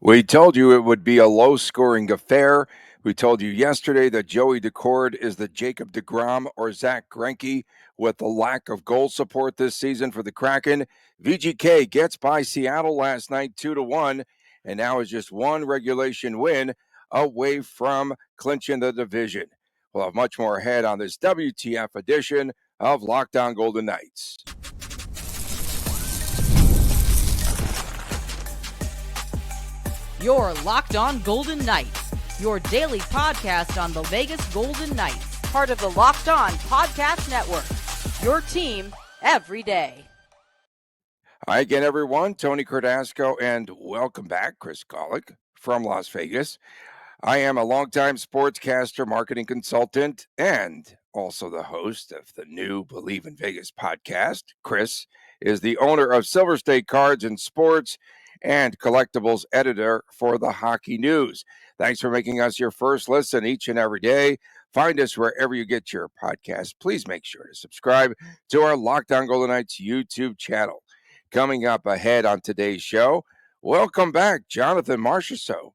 We told you it would be a low scoring affair. We told you yesterday that Joey Decord is the Jacob DeGrom or Zach Greinke with the lack of goal support this season for the Kraken. VGK gets by Seattle last night 2-1, and now is just one regulation win away from clinching the division. We'll have much more ahead on this WTF edition of Lockdown Golden Knights. You're Locked On Golden Knights, your daily podcast on the Vegas Golden Knights, part of the Locked On Podcast Network, your team every day. Hi again, everyone. Tony Cardasco, and welcome back, Chris Golick from Las Vegas. I am a longtime sportscaster, marketing consultant, and also the host of the new Believe in Vegas podcast. Chris is the owner of Silver State Cards and Sports and collectibles editor for the Hockey News. Thanks for making us your first listen each and every day. Find us wherever you get your podcast. Please make sure to subscribe to our Lockdown Golden Knights YouTube channel. Coming up ahead on today's show, welcome back, Jonathan Marchessault.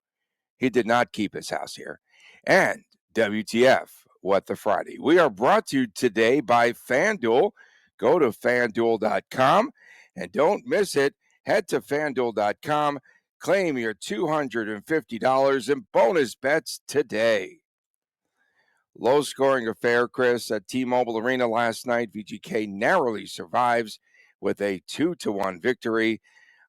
He did not keep his house here. And WTF, What the Friday. We are brought to you today by FanDuel. Go to FanDuel.com and don't miss it. Head to FanDuel.com, claim your $250 in bonus bets today. Low-scoring affair, Chris, at T-Mobile Arena last night. VGK narrowly survives with a 2-1 victory.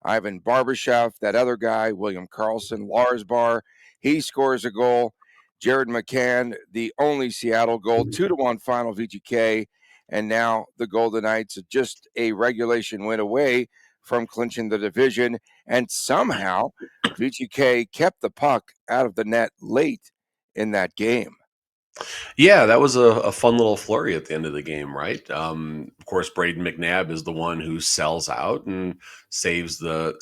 Ivan Barbashev, that other guy, William Karlsson, Lars Bar, he scores a goal. Jared McCann, the only Seattle goal, 2-1 final VGK. And now the Golden Knights are just a regulation win away from clinching the division, and somehow VGK kept the puck out of the net late in that game. Yeah, that was a fun little flurry at the end of the game, right? Of course, Braden McNabb is the one who sells out and saves the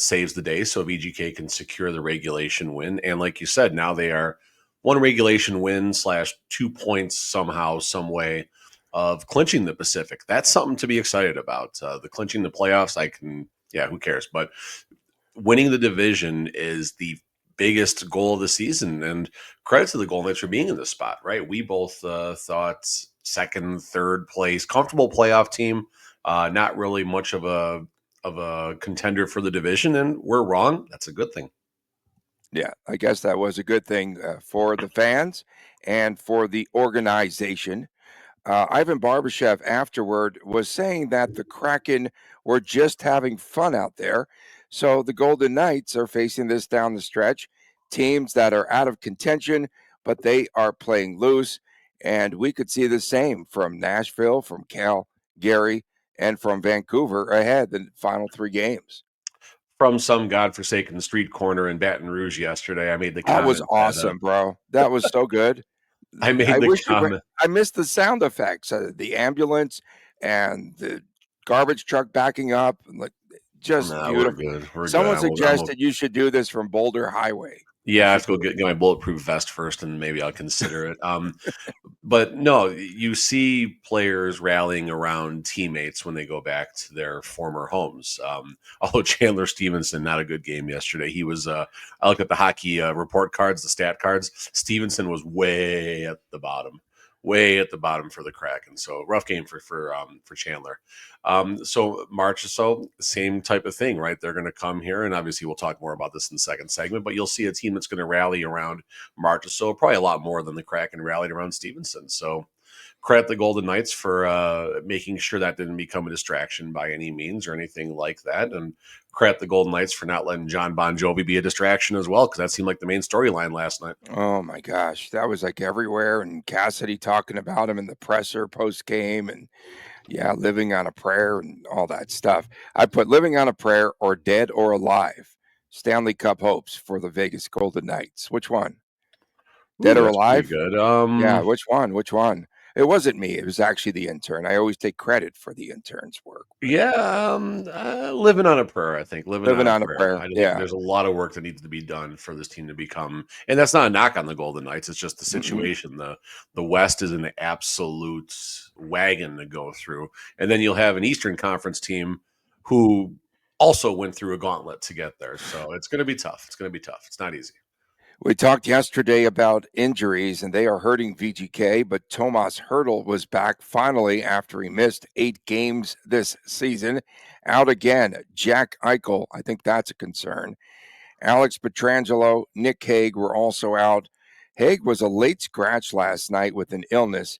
day, so VGK can secure the regulation win. And like you said, now they are one regulation win / 2 points somehow, some way of clinching the Pacific. That's something to be excited about. The clinching the playoffs, who cares? But winning the division is the biggest goal of the season, and credit to the Golden Knights for being in this spot, right? We both thought second, third place, comfortable playoff team, not really much of a contender for the division, and we're wrong. That's a good thing. Yeah, I guess that was a good thing for the fans and for the organization. Ivan Barbashev afterward was saying that the Kraken were just having fun out there. So the Golden Knights are facing this down the stretch. Teams that are out of contention, but they are playing loose. And we could see the same from Nashville, from Calgary, and from Vancouver ahead the final 3 games. From some godforsaken street corner in Baton Rouge yesterday, I made the That comment. was awesome, bro. That was so good. I missed the sound effects, the ambulance and the garbage truck backing up, like just beautiful. Someone suggested you should do this from Boulder Highway. Yeah, I have to go get my bulletproof vest first, and maybe I'll consider it. But no, you see players rallying around teammates when they go back to their former homes. Although Chandler Stevenson, not a good game yesterday. He was. I looked at the hockey report cards, the stat cards. Stevenson was way at the bottom for the Kraken. So rough game for Chandler. So Marchessault, same type of thing, right? They're going to come here, and obviously we'll talk more about this in the second segment, but you'll see a team that's going to rally around Marchessault, probably a lot more than the Kraken rallied around Stevenson. So credit the Golden Knights for making sure that didn't become a distraction by any means or anything like that. And credit the Golden Knights for not letting John Bon Jovi be a distraction as well, because that seemed like the main storyline last night. Oh, my gosh. That was like everywhere. And Cassidy talking about him in the presser post-game and, yeah, living on a prayer and all that stuff. I put living on a prayer or dead or alive. Stanley Cup hopes for the Vegas Golden Knights. Which one? Dead or alive? Good. Yeah, which one? It wasn't me. It was actually the intern. I always take credit for the intern's work. Yeah, living on a prayer, I think. Living on a prayer. I think there's a lot of work that needs to be done for this team to become, and that's not a knock on the Golden Knights. It's just the situation. Mm-hmm. The West is an absolute wagon to go through. And then you'll have an Eastern Conference team who also went through a gauntlet to get there. So it's going to be tough. It's going to be tough. It's not easy. We talked yesterday about injuries, and they are hurting VGK, but Tomas Hertl was back finally after he missed 8 games this season. Out again. Jack Eichel, I think that's a concern. Alex Pietrangelo, Nick Hague were also out. Hague was a late scratch last night with an illness.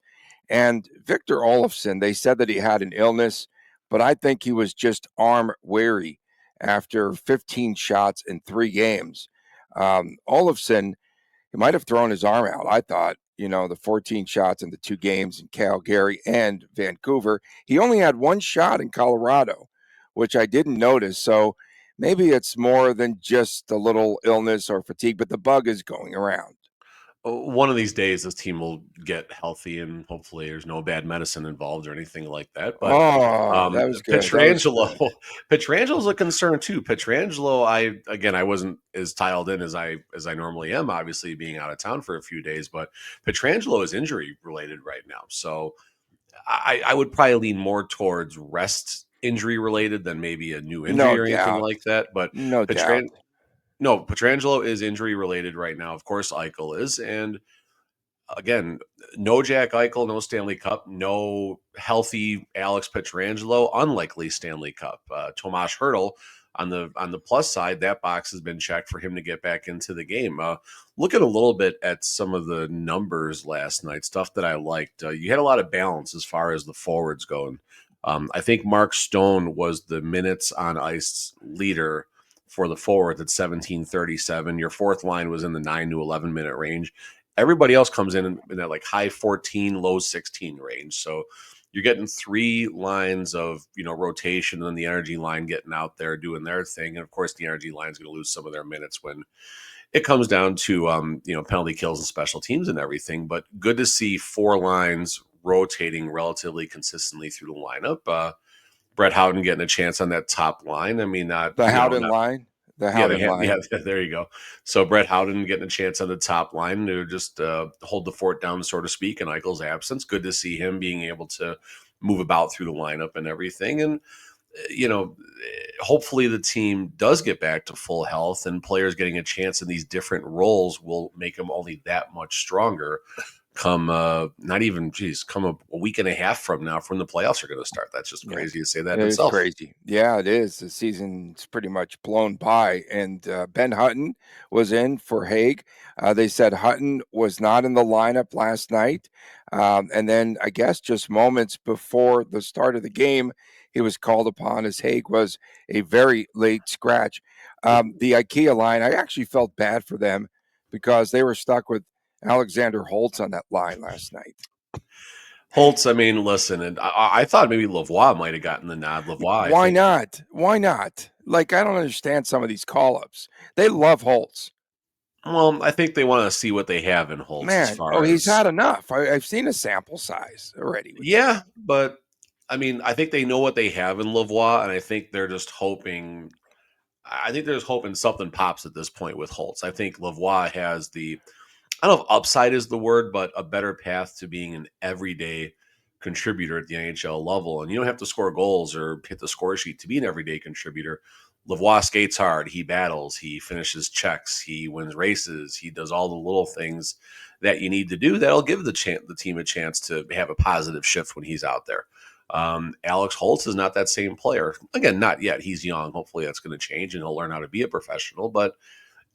And Victor Olofsson, they said that he had an illness, but I think he was just arm weary after 15 shots in 3 games. Olofsson, he might have thrown his arm out. I thought, the 14 shots in the 2 games in Calgary and Vancouver. He only had 1 shot in Colorado, which I didn't notice. So maybe it's more than just a little illness or fatigue, but the bug is going around. One of these days, this team will get healthy, and hopefully, there's no bad medicine involved or anything like that. But Oh, that was good. That was Petrangelo, good. Petrangelo's a concern too. Petrangelo, I wasn't as tiled in as I normally am, obviously being out of town for a few days. But Petrangelo is injury related right now, so I would probably lean more towards rest injury related than maybe a new injury No or anything doubt. like that. But No doubt. Petran no, Petrangelo is injury related right now. Of course, Eichel is, and again, no Jack Eichel, no Stanley Cup, no healthy Alex Pietrangelo, unlikely Stanley Cup. Tomas Hertl on the plus side, that box has been checked for him to get back into the game. Looking a little bit at some of the numbers last night, stuff that I liked. You had a lot of balance as far as the forwards going. I think Mark Stone was the minutes on ice leader for the forwards at 17:37. Your fourth line was in the 9 to 11 minute range. Everybody else comes in that like high 14, low 16 range. So you're getting 3 lines of rotation, and then the energy line getting out there doing their thing. And of course, the energy line is going to lose some of their minutes when it comes down to penalty kills and special teams and everything. But good to see 4 lines rotating relatively consistently through the lineup. Brett Howden getting a chance on that top line. I mean, not The Howden not line. The yeah, Howden line. there you go. So Brett Howden getting a chance on the top line to just hold the fort down, so to speak, in Eichel's absence. Good to see him being able to move about through the lineup and everything. And, hopefully the team does get back to full health, and players getting a chance in these different roles will make them only that much stronger come not even come a week and a half from now from the playoffs are going to start. That's just Yeah. crazy to say that It in is itself. crazy. Yeah, it is. The season's pretty much blown by. And Ben Hutton was in for Hague. They said Hutton was not in the lineup last night. And then I guess just moments before the start of the game, he was called upon as Hague was a very late scratch. The IKEA line, I actually felt bad for them because they were stuck with Alexander Holtz on that line last night. Holtz, I mean, listen, and I thought maybe Lavoie might have gotten the nod. Lavoie, I Why think. not? Why not? Like, I don't understand some of these call ups. They love Holtz. Well, I think they want to see what they have in Holtz as Man, oh, far he's as had enough. I've seen a sample size already with him. yeah, but I mean, I think they know what they have in Lavoie, and I think they're just hoping. I think they're just hoping something pops at this point with Holtz. I think Lavoie has I don't know if upside is the word, but a better path to being an everyday contributor at the NHL level. And you don't have to score goals or hit the score sheet to be an everyday contributor. Lavoie skates hard. He battles. He finishes checks. He wins races. He does all the little things that you need to do that'll give the team a chance to have a positive shift when he's out there. Alex Holtz is not that same player. Again, not yet. He's young. Hopefully that's going to change and he'll learn how to be a professional. But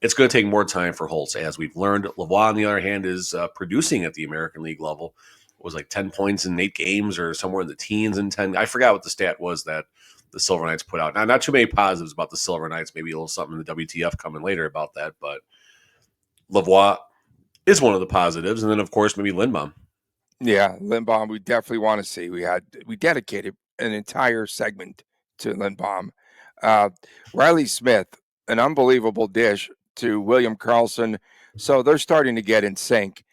it's going to take more time for Holtz, as we've learned. Lavoie, on the other hand, is producing at the American League level. It was like 10 points in 8 games or somewhere in the teens in 10. I forgot what the stat was that the Silver Knights put out. Now, not too many positives about the Silver Knights. Maybe a little something in the WTF coming later about that. But Lavoie is one of the positives. And then, of course, maybe Lindbaum. Yeah, Lindbaum, we definitely want to see. We dedicated an entire segment to Lindbaum. Uh, Riley Smith, an unbelievable dish to William Karlsson. So they're starting to get in sync.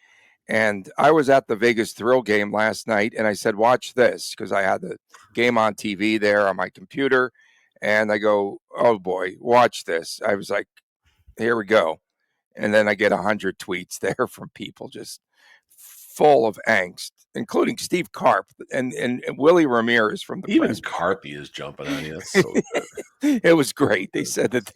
And I was at the Vegas Thrill game last night, and I said, watch this, because I had the game on TV there on my computer. And I go, oh boy, watch this. I was like, here we go. And then I get 100 tweets there from people just full of angst, including Steve Karp and Willie Ramirez from the Even press box. Carpy is jumping on you. That's so good. It was great. They said that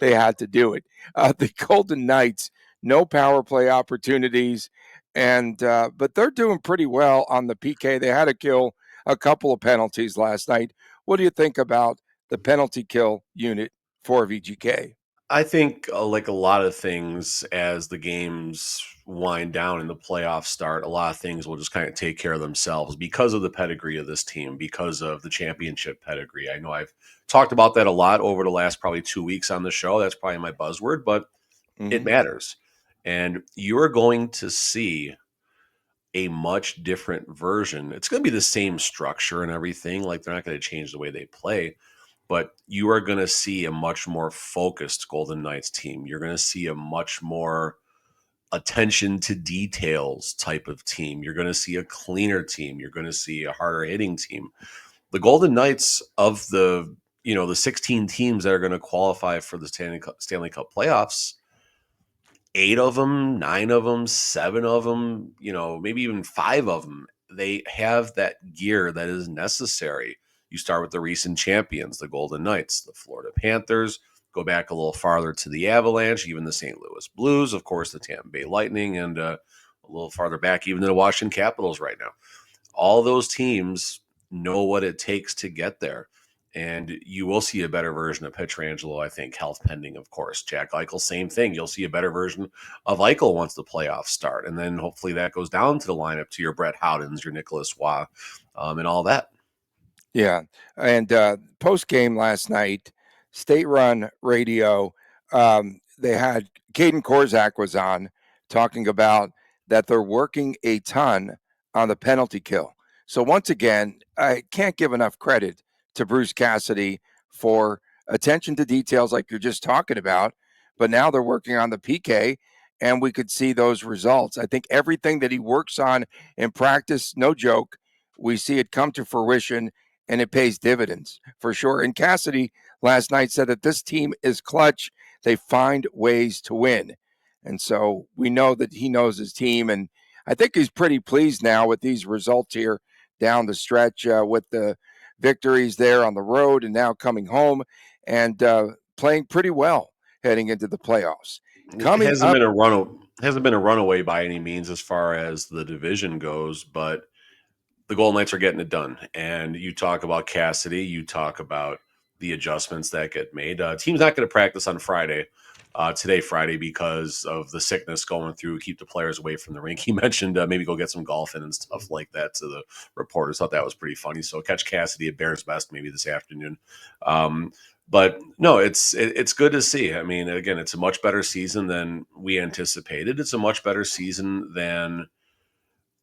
they had to do it. The Golden Knights, no power play opportunities, and but they're doing pretty well on the PK. They had to kill a couple of penalties last night. What do you think about the penalty kill unit for VGK? I think, like a lot of things, as the games wind down and the playoffs start, a lot of things will just kind of take care of themselves because of the pedigree of this team, because of the championship pedigree. I know I've talked about that a lot over the last probably 2 weeks on the show. That's probably my buzzword, but it Mm-hmm. matters. And you're going to see a much different version. It's going to be the same structure and everything. Like, they're not going to change the way they play, but you are going to see a much more focused Golden Knights team. You're going to see a much more attention to details type of team. You're going to see a cleaner team. You're going to see a harder hitting team. The Golden Knights, of the 16 teams that are going to qualify for the Stanley Cup playoffs, 8 of them, 9 of them, 7 of them, maybe even 5 of them, they have that gear that is necessary. You start with the recent champions, the Golden Knights, the Florida Panthers, go back a little farther to the Avalanche, even the St. Louis Blues, of course, the Tampa Bay Lightning, and a little farther back, even the Washington Capitals right now. All those teams know what it takes to get there. And you will see a better version of Pietrangelo, I think, health pending, of course. Jack Eichel, same thing. You'll see a better version of Eichel once the playoffs start. And then hopefully that goes down to the lineup to your Brett Howdens, your Nicholas Waugh, and all that. Yeah, and post game last night, State Run Radio, they had Caden Korzak was on talking about that they're working a ton on the penalty kill. So once again, I can't give enough credit to Bruce Cassidy for attention to details like you're just talking about. But now they're working on the PK, and we could see those results. I think everything that he works on in practice, no joke, we see it come to fruition and it pays dividends for sure. And Cassidy last night said that this team is clutch. They find ways to win. And so we know that he knows his team. And I think he's pretty pleased now with these results here down the stretch with the victories there on the road and now coming home and playing pretty well heading into the playoffs. It hasn't been a runaway by any means as far as the division goes, but the Golden Knights are getting it done. And you talk about Cassidy, you talk about the adjustments that get made. Team's not going to practice on Friday, Friday, because of the sickness going through, keep the players away from the rink. He mentioned maybe go get some golf in and stuff like that to the reporters. Thought that was pretty funny. So catch Cassidy at Bears Best maybe this afternoon. But no, it's good to see. I mean, again, it's a much better season than we anticipated. It's a much better season than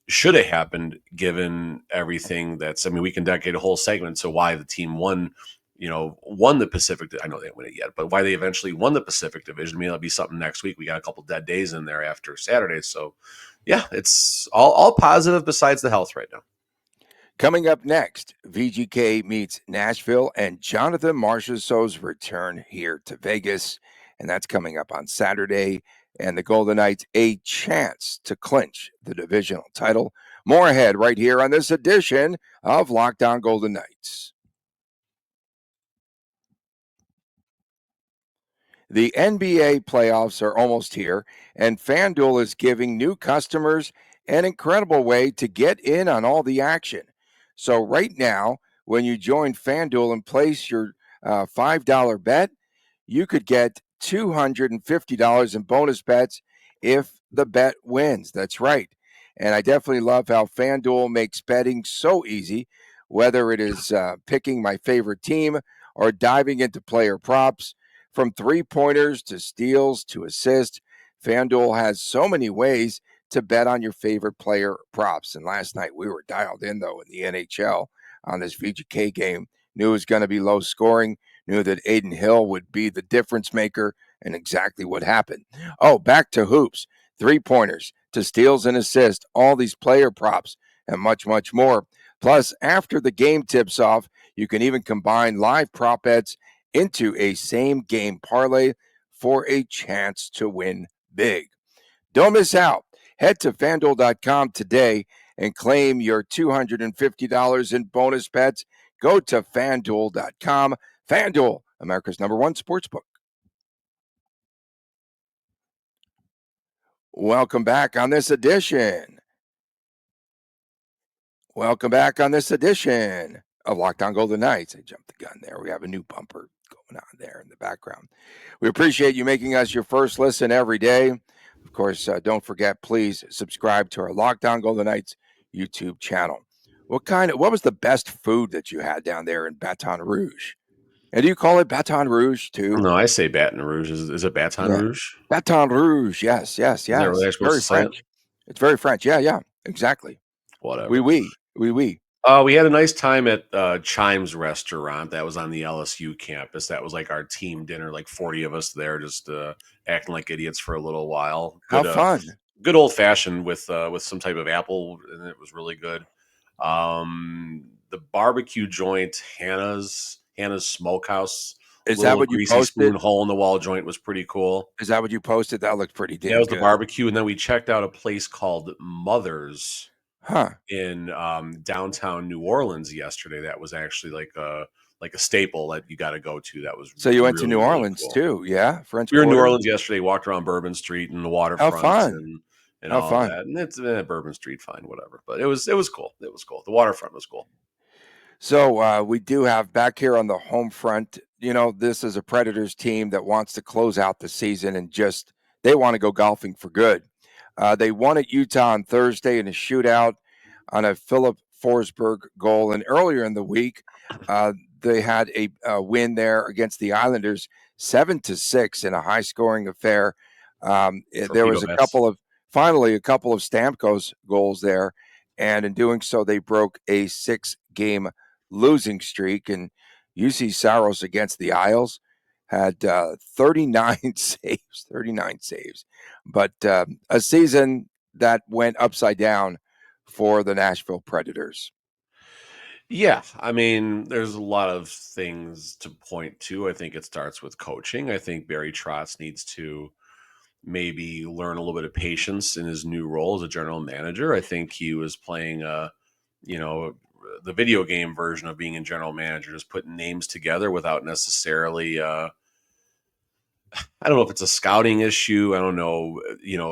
should have happened given everything we can dedicate a whole segment to why the team won the Pacific. I know they didn't win it yet, but why they eventually won the Pacific Division. I mean, that'll be something next week. We got a couple dead days in there after Saturday. So yeah, it's all positive besides the health right now. Coming up next, VGK meets Nashville and Jonathan Marchessault's return here to Vegas. And that's coming up on Saturday. And the Golden Knights a chance to clinch the divisional title. More ahead right here on this edition of Locked On Golden Knights. The NBA playoffs are almost here, and FanDuel is giving new customers an incredible way to get in on all the action. So right now, when you join FanDuel and place your $5 bet, you could get $250 in bonus bets if the bet wins. That's right. And I definitely love how FanDuel makes betting so easy, whether it is picking my favorite team or diving into player props. From three-pointers to steals to assists, FanDuel has so many ways to bet on your favorite player props. And last night we were dialed in, though, in the NHL on this VGK game. Knew it was going to be low scoring, knew that Aiden Hill would be the difference maker, and exactly what happened. Oh, back to hoops, three-pointers to steals and assists, all these player props, and much, much more. Plus, after the game tips off, you can even combine live prop bets into a same-game parlay for a chance to win big. Don't miss out Head to FanDuel.com today and claim your $250 in bonus bets. Go to FanDuel.com. FanDuel, America's #1 sportsbook. Welcome back on this edition. Of Locked On Golden Knights. I jumped the gun there. We have a new bumper going on there in the background. We appreciate you making us your first listen every day. Of course, don't forget, please subscribe to our Locked On Golden Knights YouTube channel. What was the best food that you had down there in Baton Rouge? And do you call it Baton Rouge too? No, I say Baton Rouge. Is it Baton Yeah. Rouge? Baton Rouge. Yes. Is that really I'm supposed Very to say it? French. It's very French. Yeah. Exactly. Whatever. Oui. We had a nice time at Chimes Restaurant. That was on the LSU campus. That was like our team dinner, like 40 of us there, just acting like idiots for a little while. How fun. Good old fashioned with some type of apple, and it was really good. The barbecue joint, Hannah's Smokehouse, Is that little what you greasy posted? spoon hole in the wall joint was pretty cool. Is that what you posted? That looked pretty damn That was good. the barbecue, and then we checked out a place called Mother's in downtown New Orleans yesterday. That was actually like a staple that you got to go to. That was So you went to really, New really Orleans cool. too, yeah? French We were in New Quarter? Orleans yesterday. Walked around Bourbon Street and the waterfront fun. and How all fun. that. And it's Bourbon Street, fine, whatever. But it was cool. It was cool. The waterfront was cool. So we do have back here on the home front, this is a Predators team that wants to close out the season and they want to go golfing for good. They won at Utah on Thursday in a shootout on a Philip Forsberg goal. And earlier in the week, they had a win there against the Islanders, 7-6 in a high-scoring affair. There was finally a couple of Stamkos goals there, and in doing so, they broke a 6-game losing streak. And UC Saros against the Isles had 39 saves. But a season that went upside down for the Nashville Predators. Yeah, I mean, there's a lot of things to point to. I think it starts with coaching. I think Barry Trotz needs to maybe learn a little bit of patience in his new role as a general manager. I think he was playing the video game version of being a general manager, just putting names together without necessarily I don't know if it's a scouting issue. I don't know,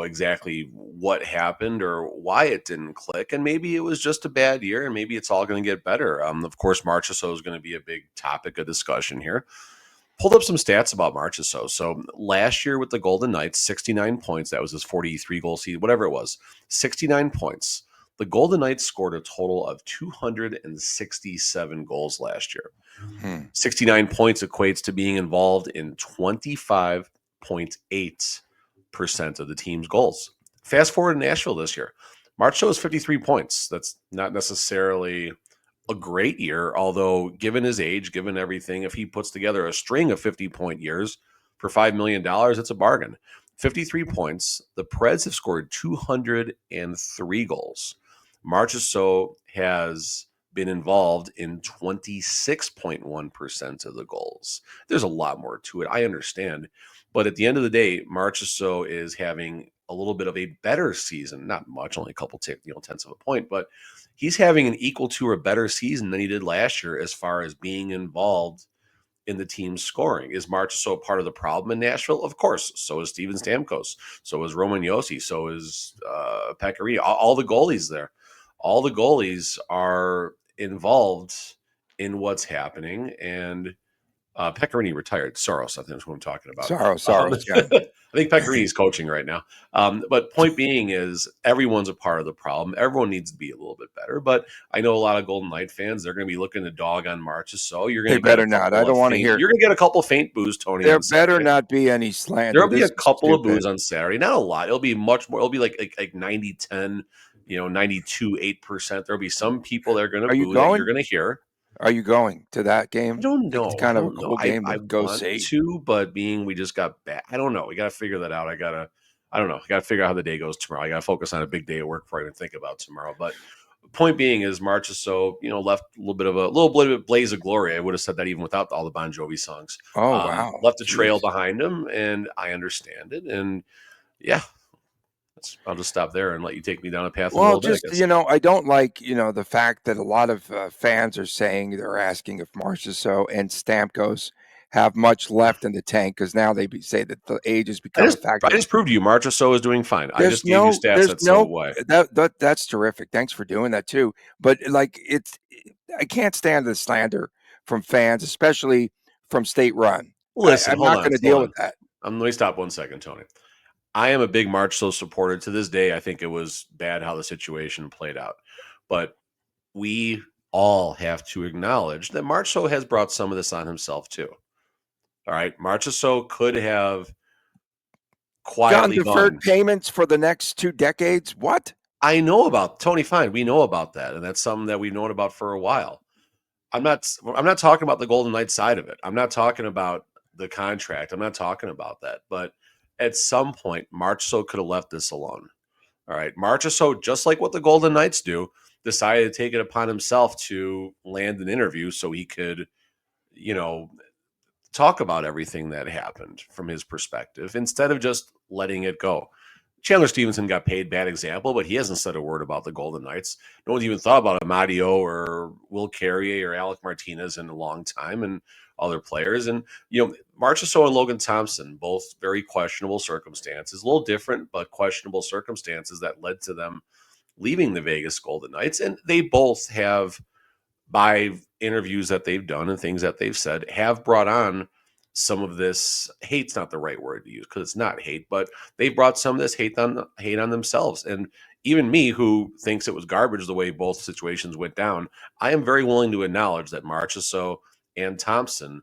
exactly what happened or why it didn't click. And maybe it was just a bad year and maybe it's all going to get better. Of course, Marchessault is going to be a big topic of discussion here. Pulled up some stats about Marchessault. So last year with the Golden Knights, 69 points. That was his 43 goal season, whatever it was, 69 points. The Golden Knights scored a total of 267 goals last year. 69 points equates to being involved in 25.8% of the team's goals. Fast forward to Nashville this year. Marchessault is 53 points. That's not necessarily a great year, although given his age, given everything, if he puts together a string of 50-point years for $5 million, it's a bargain. 53 points. The Preds have scored 203 goals. Marchessault has been involved in 26.1% of the goals. There's a lot more to it. I understand. But at the end of the day, Marchessault is having a little bit of a better season. Not much, only a couple tenths of a point, but he's having an equal to or better season than he did last year as far as being involved in the team's scoring. Is Marchessault part of the problem in Nashville? Of course. So is Steven Stamkos. So is Roman Josi. So is Pekka. All the goalies there. All the goalies are involved in what's happening. And Pekka retired. Saros, I think is what I'm talking about. Saros, yeah. I think Pekka is coaching right now. But point being is everyone's a part of the problem. Everyone needs to be a little bit better. But I know a lot of Golden Knight fans, they're going to be looking to dog on Marchessault. You're going to better not. I don't want to hear. You're going to get a couple faint boos, Tony. There better not be any slander. There'll be a couple of boos on Saturday. Not a lot. It'll be much more. It'll be like 90-10, 92-8%. There'll be some people that are going to boo that you're going to hear. Are you going to that game? I don't know. It's kind of a cool game to go see. But being we just got back, I don't know. We got to figure that out. I don't know. I got to figure out how the day goes tomorrow. I got to focus on a big day of work before I even think about tomorrow. But point being is Marchessault, left a little bit of blaze of glory. I would have said that even without all the Bon Jovi songs. Oh, wow. Left a trail behind him, and I understand it. And yeah, I'll just stop there and let you take me down a path in a Well, little bit, I just guess. I don't like the fact that a lot of fans are saying they're asking if Marchessault and Stamkos have much left in the tank because now say that the age has I become a just I factor. just proved to you Marchessault is doing fine. I just gave you stats There's that so no why. that's terrific. Thanks for doing that too. But like I can't stand the slander from fans, especially from State Run. Listen, I'm hold not on, going to hold deal on. with that. Let me stop 1 second, Tony. I am a big Marchessault supporter to this day. I think it was bad how the situation played out, but we all have to acknowledge that Marchessault has brought some of this on himself too. All right, Marchessault could have Gotten quietly deferred gone. payments for the next 2 decades. What? I know about Tony. Fine, we know about that, and that's something that we've known about for a while. I'm not talking about the Golden Knights side of it. I'm not talking about the contract. I'm not talking about that. But at some point, Marchessault could have left this alone. All right, Marchessault, just like what the Golden Knights do, decided to take it upon himself to land an interview so he could, you know, talk about everything that happened from his perspective instead of just letting it go. Chandler Stevenson got paid, bad example, but he hasn't said a word about the Golden Knights. No one's even thought about Amadio or Will Carrier or Alec Martinez in a long time, and other players. And, Marchessault and Logan Thompson, both very questionable circumstances, a little different, but questionable circumstances that led to them leaving the Vegas Golden Knights. And they both have, by interviews that they've done and things that they've said, have brought on some of this hate's not the right word to use because it's not hate, but they brought some of this hate on themselves. And even me, who thinks it was garbage the way both situations went down, I am very willing to acknowledge that Marchessault and Thompson,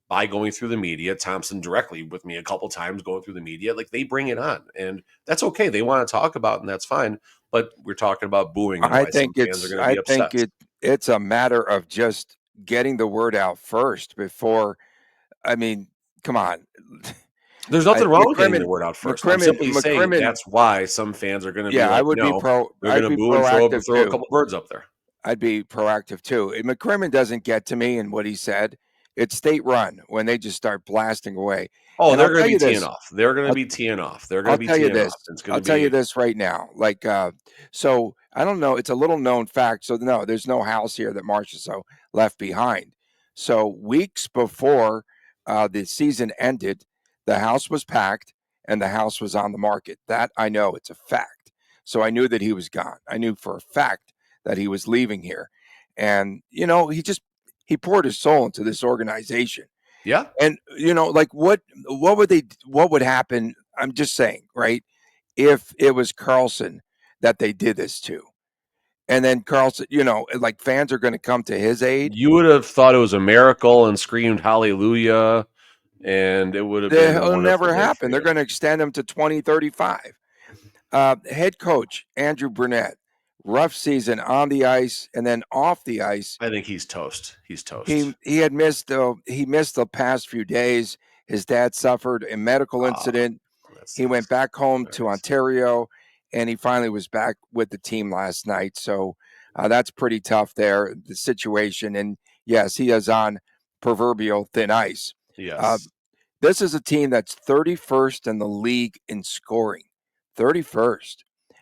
by going through the media, Thompson directly with me a couple times going through the media, like they bring it on, and that's okay. They want to talk about, it, and that's fine. But we're talking about booing and why some fans are going to be I upset. think it's a matter of just getting the word out first before. I mean, come on. There's nothing wrong with getting the McCrimmon, word out first. I'm McCrimmon, simply saying McCrimmon. that's why some fans are going to be Yeah, I like, would be no, they're going I'd to be boo and throw proactive throw a too. couple birds up there. I'd be proactive too. If McCrimmon doesn't get to me in what he said, it's State Run when they just start blasting away. Oh, And they're I'll going to tell be you teeing this. off. They're going to I'll, be teeing off. They're going I'll to be tell you teeing this. off. It's going I'll to tell you be this right now. Like, so I don't know. It's a little known fact. So no, there's no house here that Marchessault left behind. So weeks before the season ended, the house was packed and the house was on the market. That I know. It's a fact. So I knew that he was gone. I knew for a fact that he was leaving here. And he poured his soul into this organization. yeah. And like what would happen? I'm just saying, right? If it was Carlson that they did this to. And then Carlson, like fans are going to come to his aid. You would have thought it was a miracle and screamed hallelujah, and it would have been a It'll wonderful never day for happen. They're you. going to extend him to 2035. Head coach Andrew Burnett, rough season on the ice and then off the ice. I think he's toast. He's He toast. he had missed he missed the past few days. His dad suffered a medical Ah, incident. that's He went nice. back home Very to nice. Ontario, and he finally was back with the team last night. So that's pretty tough there, the situation. And yes, he is on proverbial thin ice. Uh, Yes. this is a team that's 31st in the league in scoring. 31st.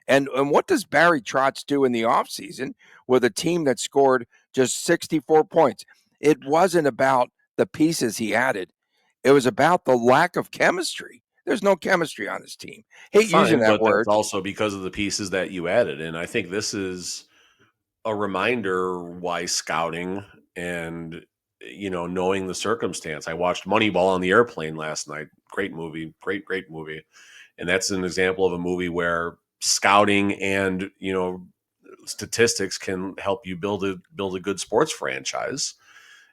And what does Barry Trotz do in the offseason with a team that scored just 64 points? It wasn't about the pieces he added. It was about the lack of chemistry. There's no chemistry on this team. Hate using Fine, that but that's word. also because of the pieces that you added. And I think this is a reminder why scouting and knowing the circumstance. I watched Moneyball on the airplane last night. Great movie, great movie. And that's an example of a movie where scouting and statistics can help you build a good sports franchise.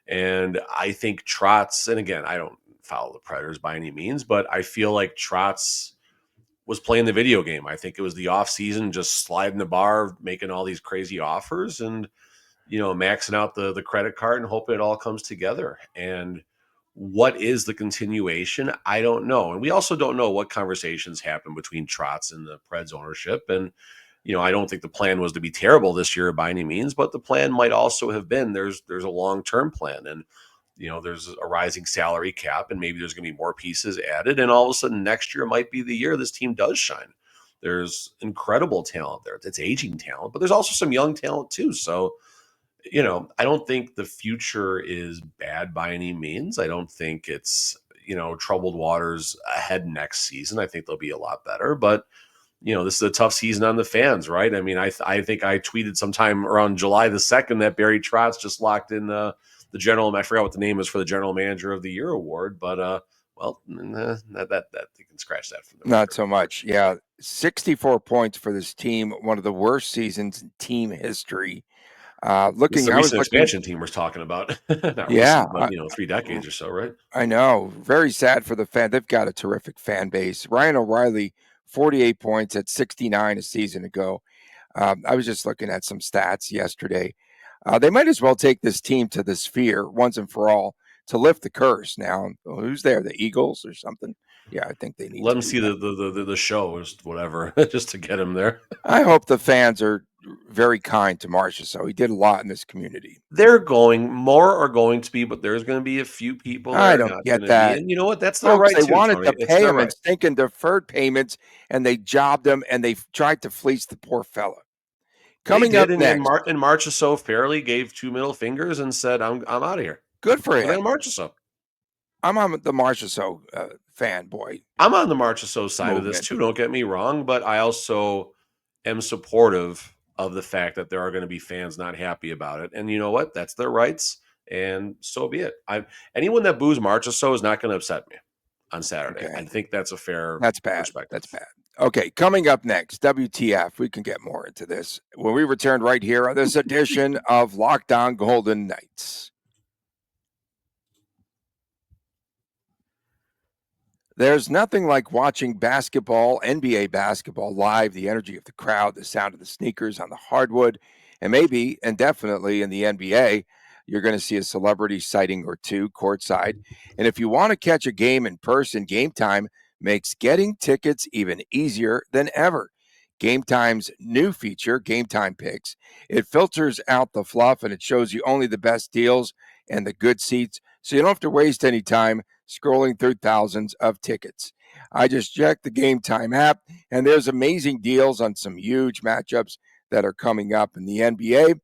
And I think Trotz, and again, I don't follow the Predators by any means, but I feel like Trotz was playing the video game. I think it was the off season, just sliding the bar, making all these crazy offers, and maxing out the credit card and hoping it all comes together. And what is the continuation? I don't know. And we also don't know what conversations happen between Trotz and the Preds ownership. And I don't think the plan was to be terrible this year by any means, but the plan might also have been there's a long-term plan, and there's a rising salary cap, and maybe there's going to be more pieces added, and all of a sudden next year might be the year this team does shine. There's incredible talent there. It's aging talent, but there's also some young talent too. So, I don't think the future is bad by any means. I don't think it's, troubled waters ahead next season. I think they'll be a lot better, but this is a tough season on the fans, right? I mean, I think I tweeted sometime around July the 2nd that Barry Trotz just locked in the general. I forgot what the name is for the General Manager of the Year award, but that you can scratch that from the Not record. so much. Yeah, 64 points for this team, one of the worst seasons in team history. This is Looking, a I was recent looking at, expansion team we're talking about. Not yeah, recent, but 3 decades or so, right? I know. Very sad for the fan. They've got a terrific fan base. Ryan O'Reilly, 48 points at 69 a season ago. I was just looking at some stats yesterday. They might as well take this team to the Sphere once and for all to lift the curse. Now, who's there? The Eagles or something? Yeah, I think they need Let to them do see that. the show or whatever, just to get him there. I hope the fans are very kind to Marchessault. He did a lot in this community. More are going to be, but there's going to be a few people that I are don't not going get to be. that. And you know what? That's their Folks, right they too, wanted Tony. to It's pay their him in right. stinking deferred payments, and they jobbed him, and they tried to fleece the poor fella. They Coming up did, and next, Marchessault fairly gave 2 middle fingers and said, "I'm out of here." good for Good on him. Marchessault. I'm on the Marchessault fanboy I'm on the Marchessault side of this movement. too. Don't get me wrong, but I also am supportive of the fact that there are going to be fans not happy about it, and you know what? That's their rights, and so be it. Anyone that boos Marchessault is not going to upset me on Saturday. I Okay, think that's a fair that's bad. perspective. That's bad. Okay, coming up next, WTF. We can get more into this when we return right here on this edition of Lockdown Golden Knights. There's nothing like watching basketball, NBA basketball live, the energy of the crowd, the sound of the sneakers on the hardwood, and maybe and definitely in the NBA, you're going to see a celebrity sighting or two courtside. And if you want to catch a game in person, Gametime makes getting tickets even easier than ever. Gametime's new feature, Gametime Picks, it filters out the fluff and it shows you only the best deals and the good seats, so you don't have to waste any time scrolling through thousands of tickets. I just checked the Gametime app, and there's amazing deals on some huge matchups that are coming up in the NBA.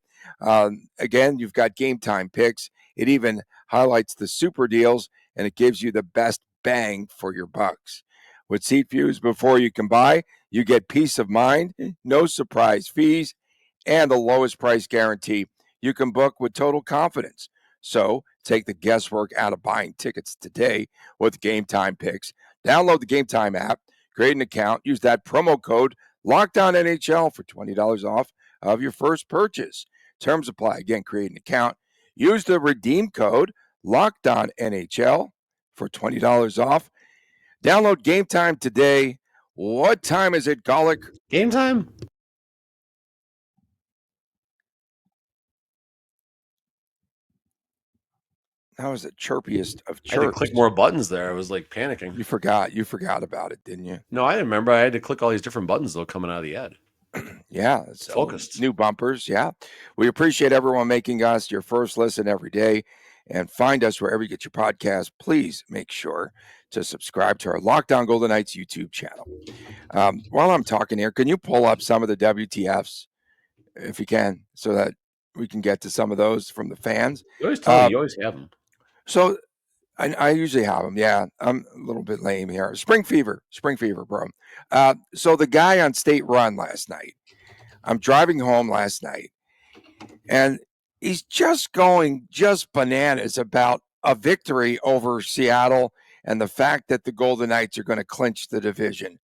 Again, you've got Gametime Picks. It even highlights the super deals, and it gives you the best bang for your bucks. With seat views before you can buy, you get peace of mind, no surprise fees, and the lowest price guarantee. You can book with total confidence. So take the guesswork out of buying tickets today with Gametime Picks. Download the Gametime app, create an account, use that promo code LOCKDOWNNHL for $20 off of your first purchase. Terms apply. Again, create an account. Use the redeem code LOCKDOWNNHL for $20 off. Download Gametime today. What time is it, Golick? Game time. That was the chirpiest of I had to chirps. click more buttons there. I was like panicking. You forgot about it, didn't you? No, I didn't remember. I had to click all these different buttons though coming out of the ad. Yeah, so Focused. new bumpers. Yeah, we appreciate everyone making us your first listen every day, and find us wherever you get your podcast. Please make sure to subscribe to our Lockdown Golden Knights YouTube channel. While I'm talking here, can you pull up some of the WTFs if you can, so that we can get to some of those from the fans? You always tell me you always have them. So I usually have them. Yeah, I'm a little bit lame here. Spring fever, bro. So the guy on State Run last night. I'm driving home last night, and he's just going bananas about a victory over Seattle and the fact that the Golden Knights are going to clinch the division.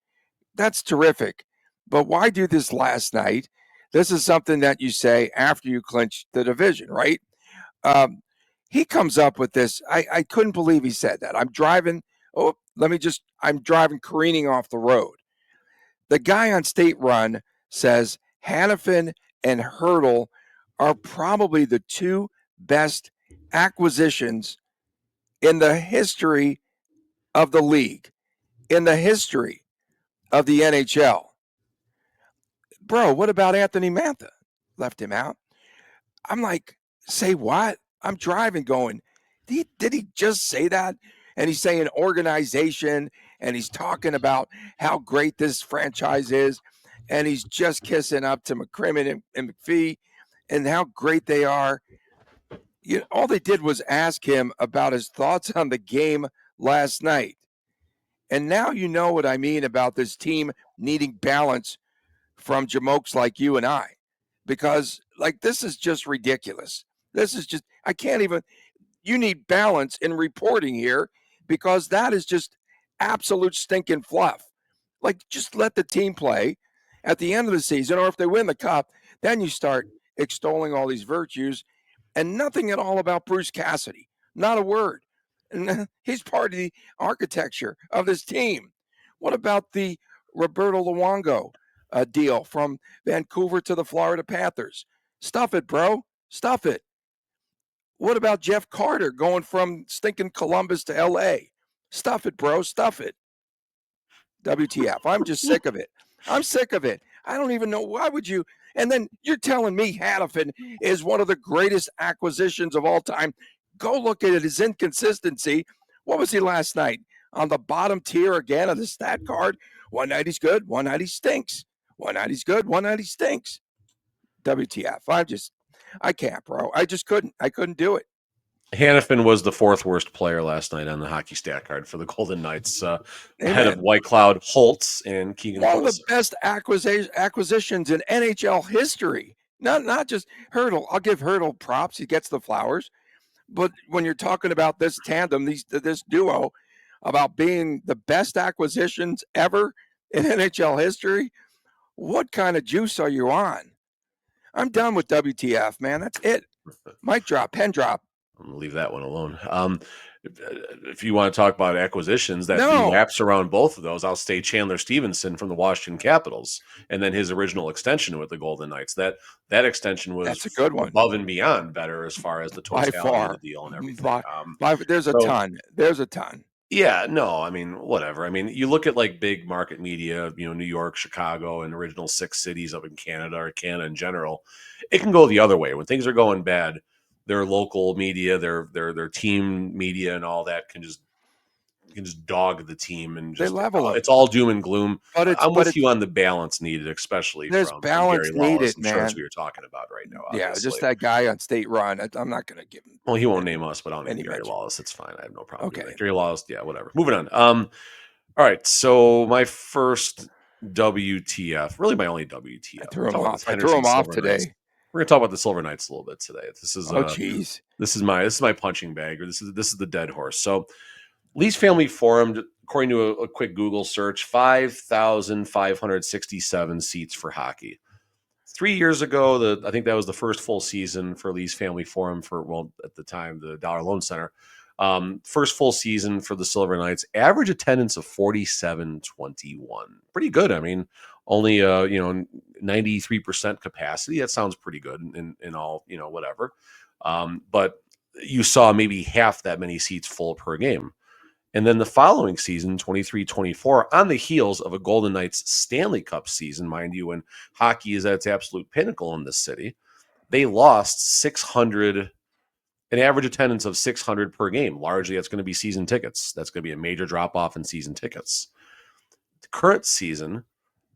That's terrific. But why do this last night? This is something that you say after you clinch the division, right? Um, he comes up with this. I couldn't believe he said that. I'm driving. I'm driving careening off the road. The guy on State Run says Hannafin and Hurdle are probably the two best acquisitions in the history of the league, in the history of the NHL. Bro, what about Anthony Mantha? Left him out. I'm like, say what? I'm driving going, did he just say that? And he's saying organization and he's talking about how great this franchise is, and he's just kissing up to McCrimmon and McPhee and how great they are. All they did was ask him about his thoughts on the game last night. And now you know what I mean about this team needing balance from jamokes like you and I. Because, like, this is just ridiculous. This is just, I can't even, you need balance in reporting here because that is just absolute stinking fluff. Like, just let the team play at the end of the season, or if they win the cup, then you start extolling all these virtues and nothing at all about Bruce Cassidy. Not a word. And he's part of the architecture of this team. What about the Roberto Luongo deal from Vancouver to the Florida Panthers? Stuff it, bro. Stuff it. What about Jeff Carter going from stinking Columbus to LA? Stuff it, bro. Stuff it. WTF. I'm just sick of it. I'm sick of it. I don't even know why would you. And then you're telling me Hannafin is one of the greatest acquisitions of all time. Go look at it, his inconsistency. What was he last night? On the bottom tier again of the stat card. One night he's good, one night he stinks. One night he's good, one night he stinks. WTF. I can't, bro. I just couldn't. I couldn't do it. Hannafin was the fourth worst player last night on the hockey stat card for the Golden Knights, ahead of White Cloud, Holtz, and Keegan. One of the best acquisitions in NHL history. Not just Hurdle. I'll give Hurdle props. He gets the flowers. But when you're talking about this tandem, this duo, about being the best acquisitions ever in NHL history, what kind of juice are you on? I'm done with WTF, man. That's it. Mic drop, pen drop. I'm going to leave that one alone. If you want to talk about acquisitions that wraps around both of those, I'll say Chandler Stevenson from the Washington Capitals, and then his original extension with the Golden Knights. That extension was That's a good one. Above and beyond better as far as the totality of the deal and everything. There's a ton. There's a ton. Yeah, no, I mean, whatever. I mean, you look at like big market media, New York, Chicago, and original 6 cities up in Canada or Canada in general. It can go the other way when things are going bad. Their local media, their team media, and all that can just dog the team and just they level it. It's all doom and gloom. But I'm with you on the balance needed, especially there's from balance Gary Lawless. needed, I'm man. sure that's what you're talking about right now. Obviously. Yeah, just that guy on State Run. I'm not going to give him. Well, he won't name us, but I'll name Gary Lawless. It's fine. I have no problem. Okay, Gary Lawless. Yeah, whatever. Moving on. All right. So my first WTF, really my only WTF. I threw him off today. Knights. We're gonna talk about the Silver Knights a little bit today. This is geez. This is my punching bag, or this is the dead horse. So, Lee's Family Forum, according to a quick Google search, 5,567 seats for hockey. 3 years ago, I think that was the first full season for Lee's Family Forum at the time, the Dollar Loan Center. First full season for the Silver Knights. Average attendance of 47.21. Pretty good. I mean, only 93% capacity. That sounds pretty good in all, whatever. But you saw maybe half that many seats full per game. And then the following season, 23-24, on the heels of a Golden Knights Stanley Cup season, mind you, when hockey is at its absolute pinnacle in this city, they lost 600, an average attendance of 600 per game. Largely, that's going to be season tickets. That's going to be a major drop-off in season tickets. The current season,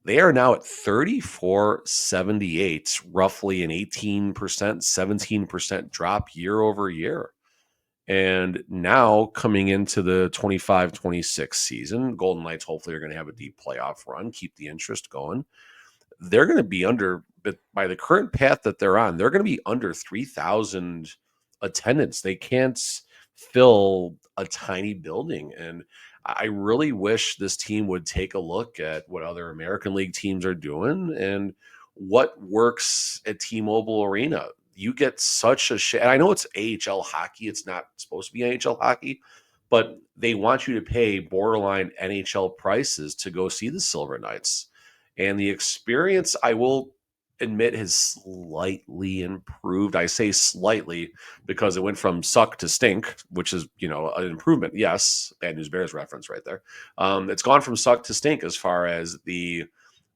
they are now at 3478, roughly an 18%, 17% drop year over year. And now coming into the 25-26 season, Golden Knights hopefully are going to have a deep playoff run, keep the interest going. They're going to be under, by the current path that they're on, they're going to be under 3,000 attendance. They can't fill a tiny building. And I really wish this team would take a look at what other American League teams are doing and what works at T-Mobile Arena. You get such a shit. I know it's AHL hockey. It's not supposed to be NHL hockey, but they want you to pay borderline NHL prices to go see the Silver Knights. And the experience, I will admit, has slightly improved. I say slightly because it went from suck to stink, which is, an improvement. Yes, Bad News Bears reference right there. It's gone from suck to stink as far as the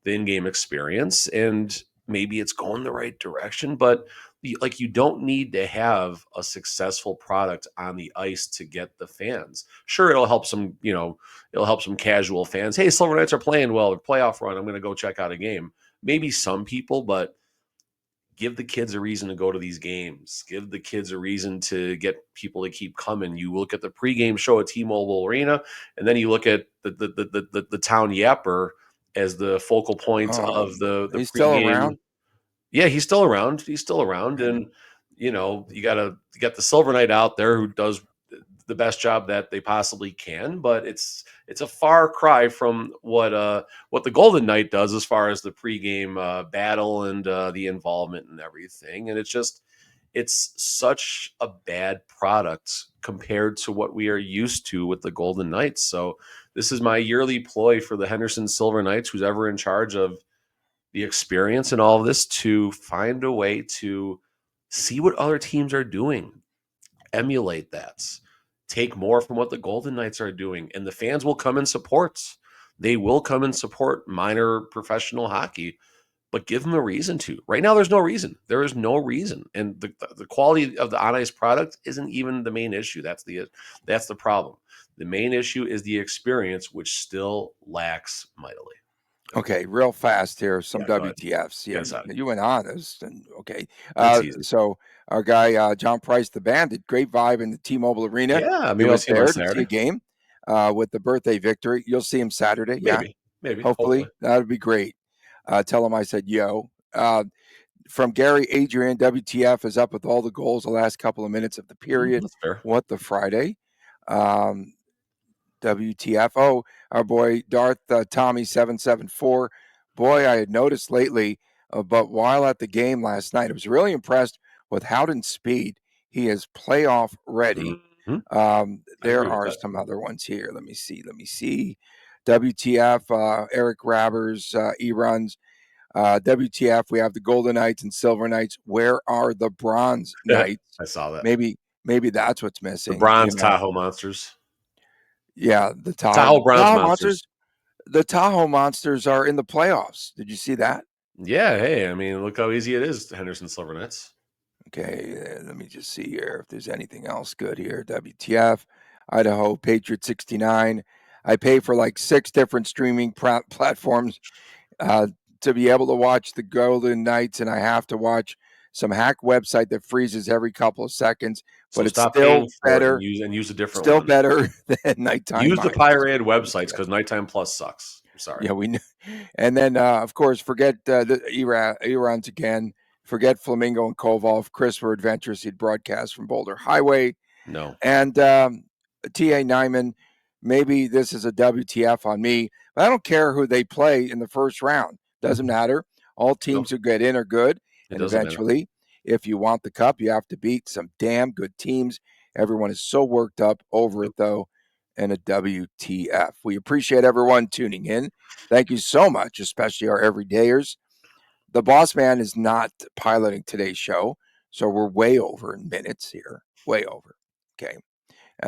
in-game experience, and maybe it's going the right direction, but you don't need to have a successful product on the ice to get the fans. Sure, it'll help some, it'll help some casual fans. Hey, Silver Knights are playing well, playoff run. I'm going to go check out a game. Maybe some people, but give the kids a reason to go to these games. Give the kids a reason to get people to keep coming. You look at the pregame show at T-Mobile Arena, and then you look at the town yapper as the focal point Oh, of the he's still pregame. around. Yeah, he's still around. He's still around, Okay. and you got the Silver Knight out there who does the best job that they possibly can. But it's a far cry from what the Golden Knight does as far as the pregame battle and the involvement and everything. And it's such a bad product compared to what we are used to with the Golden Knights. So this is my yearly ploy for the Henderson Silver Knights, who's ever in charge of the experience and all of this, to find a way to see what other teams are doing, emulate that, take more from what the Golden Knights are doing, and the fans will come and support. They will come and support minor professional hockey, but give them a reason to. Right now, there's no reason. There is no reason, and the quality of the on ice product isn't even the main issue. That's the problem. The main issue is the experience, which still lacks mightily. Okay, real fast here. Some Yeah, go ahead. WTFs. Yeah, Get us out. you went on this. Okay. It's easy. So our guy John Price, the Bandit, great vibe in the T-Mobile Arena. Yeah, He maybe I'll was see him on there to see a Saturday. game with the birthday victory. You'll see him Saturday. Maybe. Hopefully. That would be great. Tell him I said yo. From Gary Adrian, WTF is up with all the goals the last couple of minutes of the period. That's fair. What the Friday? WTF. Oh, our boy Darth Tommy 774. Boy, I had noticed lately, but while at the game last night, I was really impressed with Howden's speed. He is playoff ready. Mm-hmm. There are some other ones here. Let me see. WTF, Eric Rabbers, E-Runs. WTF, we have the Golden Knights and Silver Knights. Where are the Bronze Knights? I saw that. Maybe that's what's missing. The Bronze Tahoe Monsters. Yeah, the Tahoe Bronze Monsters. The Tahoe Monsters are in the playoffs. Did you see that? Yeah, hey, I mean, look how easy it is, Henderson Silver Knights. Okay, let me just see here if there's anything else good here. WTF, Idaho, Patriot 69. I pay for like 6 different streaming platforms to be able to watch the Golden Knights, and I have to watch some hack website that freezes every couple of seconds. So but it's stop still paying for better. It and use a different still one. Better than Nighttime. Use the pirated websites because Nighttime Plus sucks. I'm sorry. Yeah, we know. And then, of course, forget the Iran's again. Forget Flamingo and Koval. Chris were adventurous. He'd broadcast from Boulder Highway. No. And T.A. Nyman, maybe this is a WTF on me, but I don't care who they play in the first round. Doesn't matter. All teams who get in are good. And eventually, if you want the cup, you have to beat some damn good teams. Everyone is so worked up over it, though. And a WTF. We appreciate everyone tuning in. Thank you so much, especially our everydayers. The boss man is not piloting today's show, so we're way over in minutes here. Way over. Okay.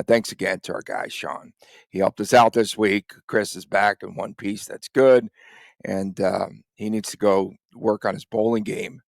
Thanks again to our guy, Sean. He helped us out this week. Chris is back in one piece. That's good. And he needs to go work on his bowling game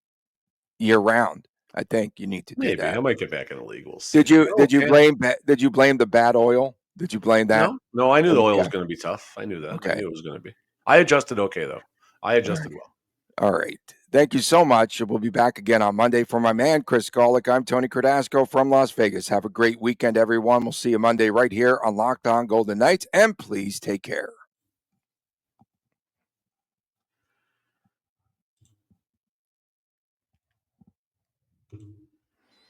year round. I think you need to do that. I might get back in the league. We'll see. Did you blame the bad oil? Did you blame that? No, I knew the oil was going to be tough. I knew that. Okay. I knew it was going to be. I adjusted okay, though. I adjusted well. All right. Thank you so much. We'll be back again on Monday. For my man, Chris Golick, I'm Tony Cardasco from Las Vegas. Have a great weekend, everyone. We'll see you Monday right here on Locked On Golden Knights, and please take care.